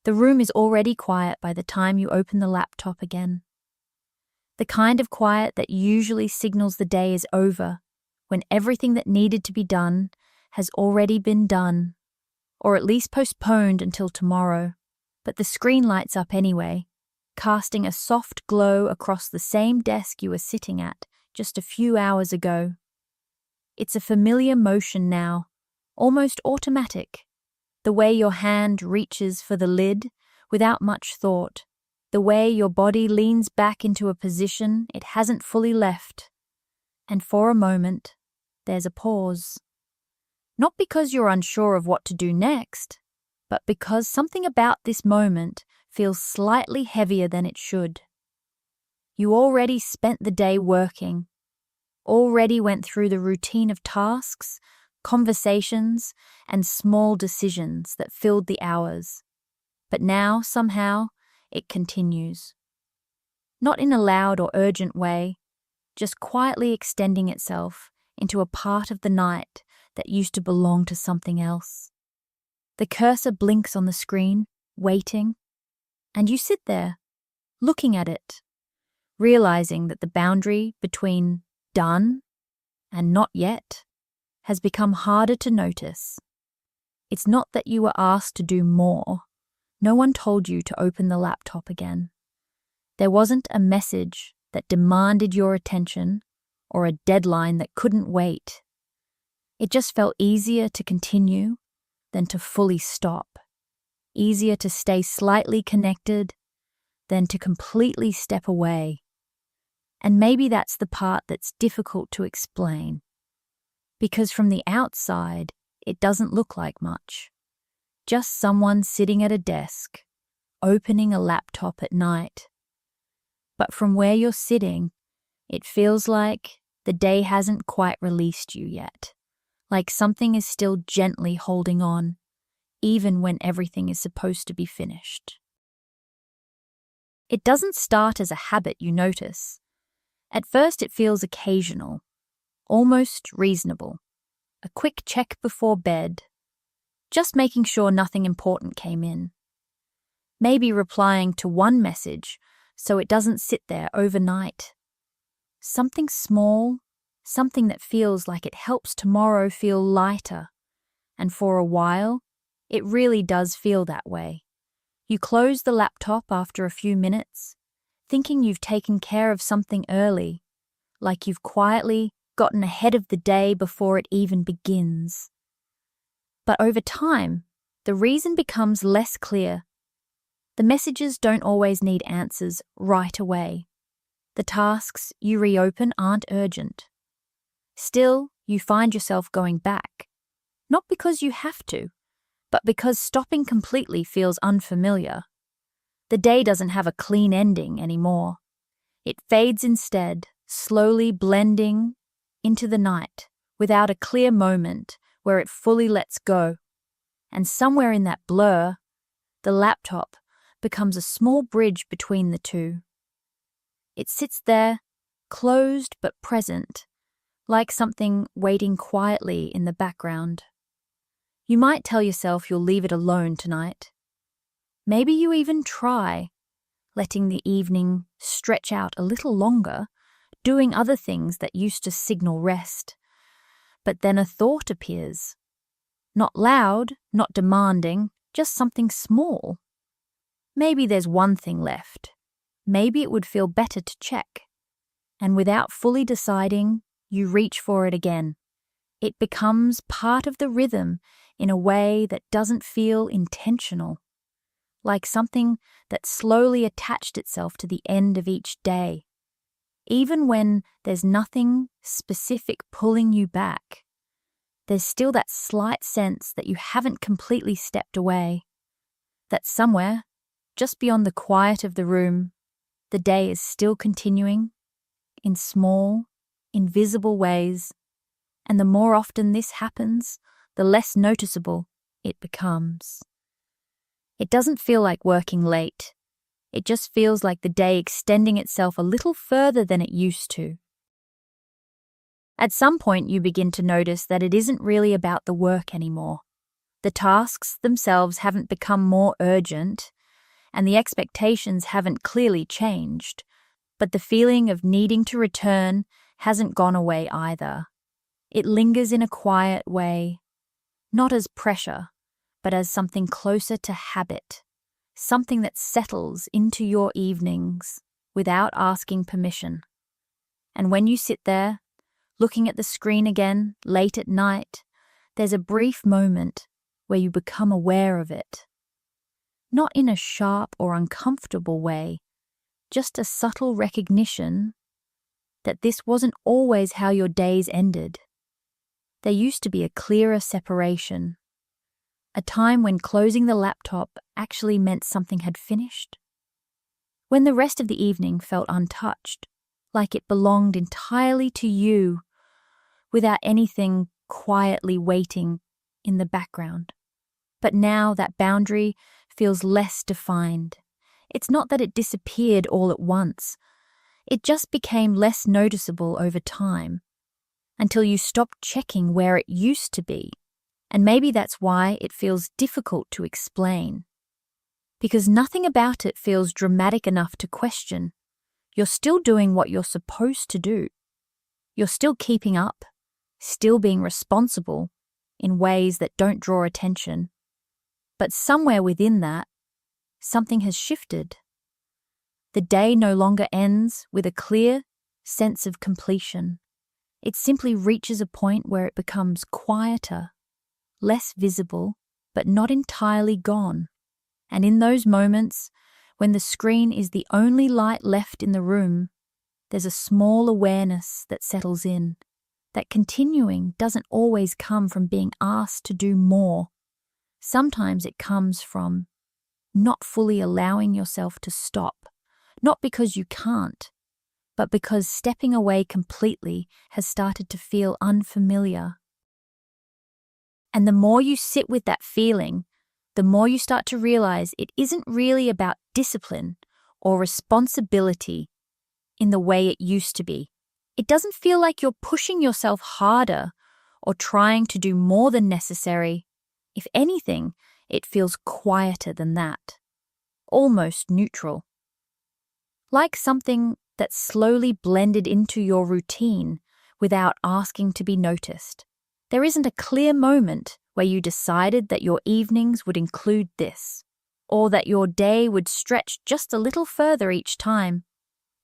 The room is already quiet by the time you open the laptop again. The kind of quiet that usually signals the day is over, when everything that needed to be done has already been done, or at least postponed until tomorrow. But the screen lights up anyway, casting a soft glow across the same desk you were sitting at just a few hours ago. It's a familiar motion now, almost automatic. The way your hand reaches for the lid without much thought. The way your body leans back into a position it hasn't fully left. And for a moment, there's a pause. Not because you're unsure of what to do next, but because something about this moment feels slightly heavier than it should. You already spent the day working, already went through the routine of tasks, conversations, and small decisions that filled the hours. But now, somehow, it continues. Not in a loud or urgent way, just quietly extending itself into a part of the night that used to belong to something else. The cursor blinks on the screen, waiting, and you sit there, looking at it, realizing that the boundary between done and not yet has become harder to notice. It's not that you were asked to do more. No one told you to open the laptop again. There wasn't a message that demanded your attention or a deadline that couldn't wait. It just felt easier to continue than to fully stop. Easier to stay slightly connected than to completely step away. And maybe that's the part that's difficult to explain. Because from the outside, it doesn't look like much. Just someone sitting at a desk, opening a laptop at night. But from where you're sitting, it feels like the day hasn't quite released you yet. Like something is still gently holding on, even when everything is supposed to be finished. It doesn't start as a habit you notice. At first it feels occasional, almost reasonable. A quick check before bed, just making sure nothing important came in. Maybe replying to one message so it doesn't sit there overnight. Something small, something that feels like it helps tomorrow feel lighter. And for a while, it really does feel that way. You close the laptop after a few minutes, thinking you've taken care of something early, like you've quietly gotten ahead of the day before it even begins. But over time, the reason becomes less clear. The messages don't always need answers right away. The tasks you reopen aren't urgent. Still, you find yourself going back, not because you have to, but because stopping completely feels unfamiliar. The day doesn't have a clean ending anymore. It fades instead, slowly blending into the night, without a clear moment where it fully lets go. And somewhere in that blur, the laptop becomes a small bridge between the two. It sits there, closed but present, like something waiting quietly in the background. You might tell yourself you'll leave it alone tonight. Maybe you even try, letting the evening stretch out a little longer, doing other things that used to signal rest. But then a thought appears. Not loud, not demanding, just something small. Maybe there's one thing left. Maybe it would feel better to check. And without fully deciding, you reach for it again. It becomes part of the rhythm in a way that doesn't feel intentional. Like something that slowly attached itself to the end of each day. Even when there's nothing specific pulling you back, there's still that slight sense that you haven't completely stepped away. That somewhere, just beyond the quiet of the room, the day is still continuing, in small, invisible ways, and the more often this happens, the less noticeable it becomes. It doesn't feel like working late. It just feels like the day extending itself a little further than it used to. At some point, you begin to notice that it isn't really about the work anymore. The tasks themselves haven't become more urgent. and the expectations haven't clearly changed, but the feeling of needing to return hasn't gone away either. It lingers in a quiet way, not as pressure, but as something closer to habit, something that settles into your evenings without asking permission. And when you sit there, looking at the screen again late at night, there's a brief moment where you become aware of it. Not in a sharp or uncomfortable way, just a subtle recognition that this wasn't always how your days ended. There used to be a clearer separation, a time when closing the laptop actually meant something had finished. When the rest of the evening felt untouched, like it belonged entirely to you, without anything quietly waiting in the background. But now that boundary feels less defined. It's not that it disappeared all at once. It just became less noticeable over time, until you stopped checking where it used to be. And maybe that's why it feels difficult to explain. Because nothing about it feels dramatic enough to question. You're still doing what you're supposed to do. You're still keeping up, still being responsible in ways that don't draw attention. But somewhere within that, something has shifted. The day no longer ends with a clear sense of completion. It simply reaches a point where it becomes quieter, less visible, but not entirely gone. And in those moments, when the screen is the only light left in the room, there's a small awareness that settles in, that continuing doesn't always come from being asked to do more. Sometimes it comes from not fully allowing yourself to stop, not because you can't, but because stepping away completely has started to feel unfamiliar. And the more you sit with that feeling, the more you start to realize it isn't really about discipline or responsibility in the way it used to be. It doesn't feel like you're pushing yourself harder or trying to do more than necessary. If anything, it feels quieter than that, almost neutral. Like something that slowly blended into your routine without asking to be noticed. There isn't a clear moment where you decided that your evenings would include this, or that your day would stretch just a little further each time.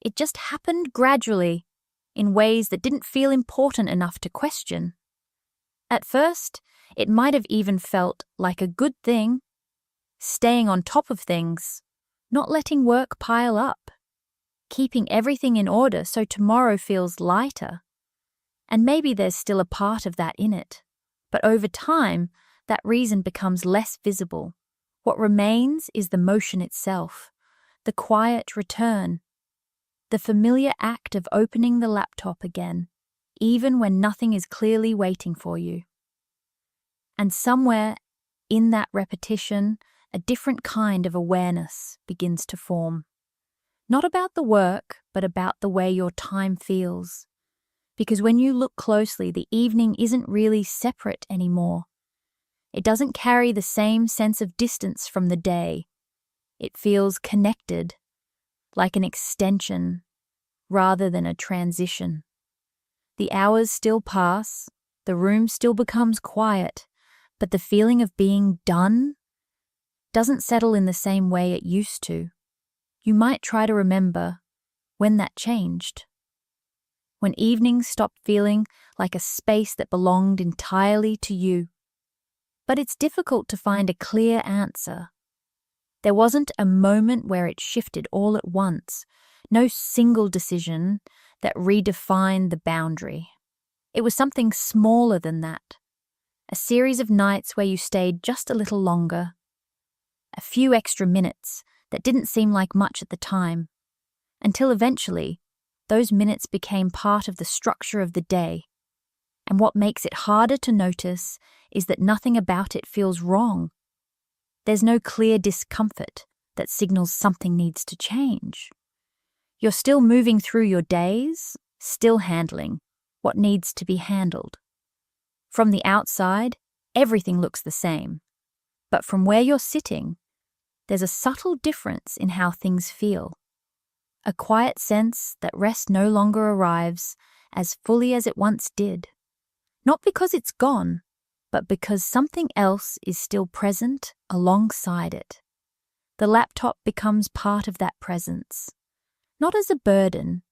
It just happened gradually, in ways that didn't feel important enough to question. At first, it might have even felt like a good thing, staying on top of things, not letting work pile up, keeping everything in order so tomorrow feels lighter. And maybe there's still a part of that in it. But over time, that reason becomes less visible. What remains is the motion itself, the quiet return, the familiar act of opening the laptop again, even when nothing is clearly waiting for you. And somewhere in that repetition, a different kind of awareness begins to form. Not about the work, but about the way your time feels. Because when you look closely, the evening isn't really separate anymore. It doesn't carry the same sense of distance from the day. It feels connected, like an extension, rather than a transition. The hours still pass, the room still becomes quiet, but the feeling of being done doesn't settle in the same way it used to. You might try to remember when that changed. When evenings stopped feeling like a space that belonged entirely to you. But it's difficult to find a clear answer. There wasn't a moment where it shifted all at once, no single decision that redefined the boundary. It was something smaller than that, a series of nights where you stayed just a little longer, a few extra minutes that didn't seem like much at the time, until eventually, those minutes became part of the structure of the day. And what makes it harder to notice is that nothing about it feels wrong. There's no clear discomfort that signals something needs to change. You're still moving through your days, still handling what needs to be handled. From the outside, everything looks the same. But from where you're sitting, there's a subtle difference in how things feel. A quiet sense that rest no longer arrives as fully as it once did. Not because it's gone, but because something else is still present alongside it. The laptop becomes part of that presence, not as a burden,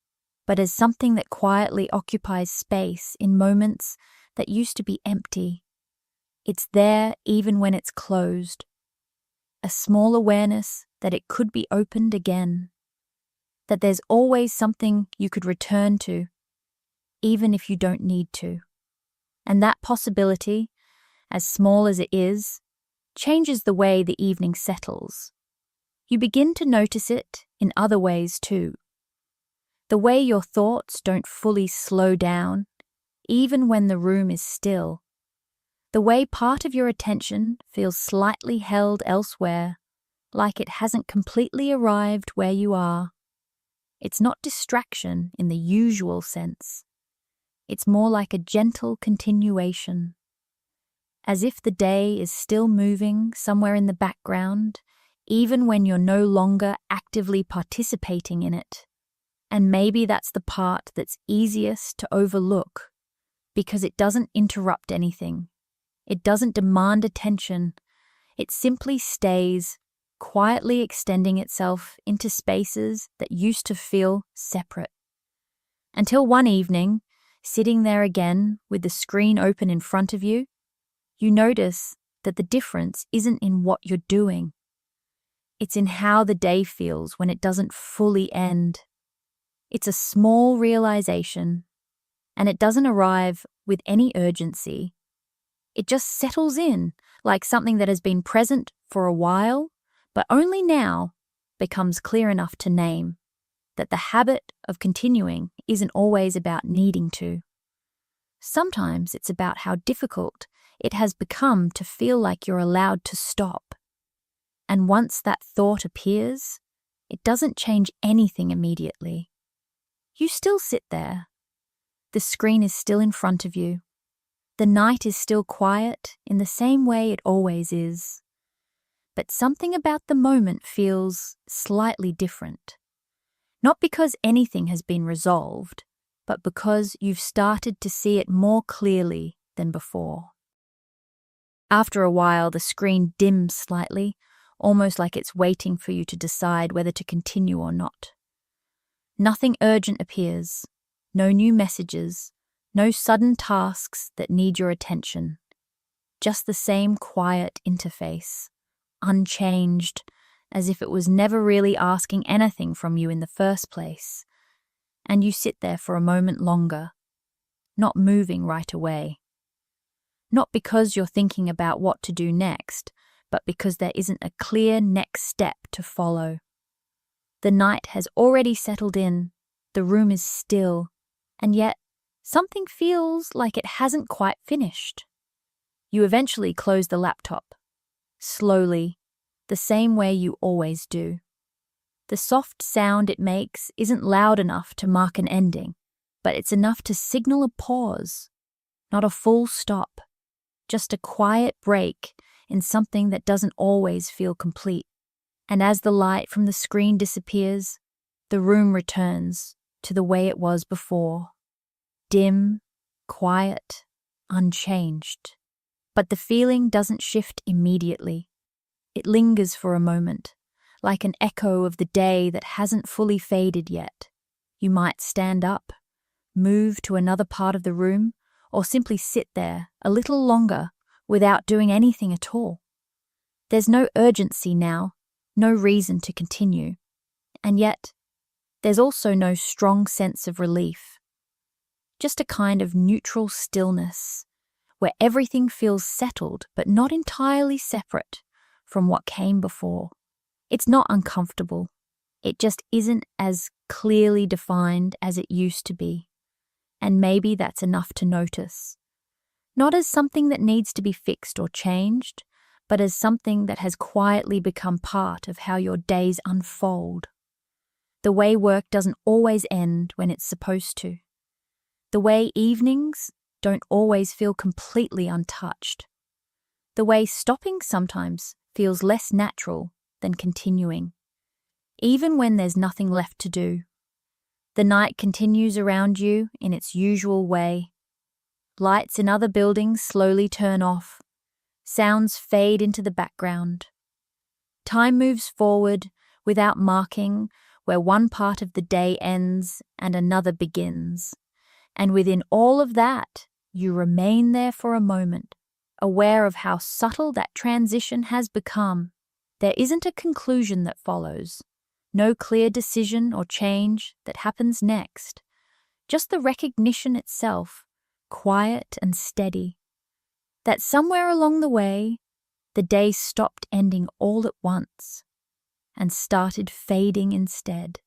but as something that quietly occupies space in moments that used to be empty. It's there even when it's closed. A small awareness that it could be opened again. That there's always something you could return to, even if you don't need to. And that possibility, as small as it is, changes the way the evening settles. You begin to notice it in other ways too. The way your thoughts don't fully slow down, even when the room is still. The way part of your attention feels slightly held elsewhere, like it hasn't completely arrived where you are. It's not distraction in the usual sense. It's more like a gentle continuation. As if the day is still moving somewhere in the background, even when you're no longer actively participating in it. And maybe that's the part that's easiest to overlook, because it doesn't interrupt anything. It doesn't demand attention. It simply stays, quietly extending itself into spaces that used to feel separate. Until one evening, sitting there again with the screen open in front of you, you notice that the difference isn't in what you're doing. It's in how the day feels when it doesn't fully end. It's a small realization, and it doesn't arrive with any urgency. It just settles in like something that has been present for a while, but only now becomes clear enough to name. That the habit of continuing isn't always about needing to. Sometimes it's about how difficult it has become to feel like you're allowed to stop. And once that thought appears, it doesn't change anything immediately. You still sit there. The screen is still in front of you. The night is still quiet in the same way it always is. But something about the moment feels slightly different. Not because anything has been resolved, but because you've started to see it more clearly than before. After a while, the screen dims slightly, almost like it's waiting for you to decide whether to continue or not. Nothing urgent appears, no new messages, no sudden tasks that need your attention. Just the same quiet interface, unchanged, as if it was never really asking anything from you in the first place. And you sit there for a moment longer, not moving right away. Not because you're thinking about what to do next, but because there isn't a clear next step to follow. The night has already settled in, the room is still, and yet something feels like it hasn't quite finished. You eventually close the laptop, slowly, the same way you always do. The soft sound it makes isn't loud enough to mark an ending, but it's enough to signal a pause, not a full stop, just a quiet break in something that doesn't always feel complete. And as the light from the screen disappears, the room returns to the way it was before. Dim, quiet, unchanged. But the feeling doesn't shift immediately. It lingers for a moment, like an echo of the day that hasn't fully faded yet. You might stand up, move to another part of the room, or simply sit there a little longer without doing anything at all. There's no urgency now, no reason to continue. And yet, there's also no strong sense of relief. Just a kind of neutral stillness, where everything feels settled but not entirely separate from what came before. It's not uncomfortable. It just isn't as clearly defined as it used to be. And maybe that's enough to notice. Not as something that needs to be fixed or changed, but as something that has quietly become part of how your days unfold. The way work doesn't always end when it's supposed to. The way evenings don't always feel completely untouched. The way stopping sometimes feels less natural than continuing, even when there's nothing left to do. The night continues around you in its usual way. Lights in other buildings slowly turn off. Sounds fade into the background. Time moves forward without marking, where one part of the day ends and another begins. And within all of that, you remain there for a moment, aware of how subtle that transition has become. There isn't a conclusion that follows, no clear decision or change that happens next, just the recognition itself, quiet and steady, that somewhere along the way, the day stopped ending all at once and started fading instead.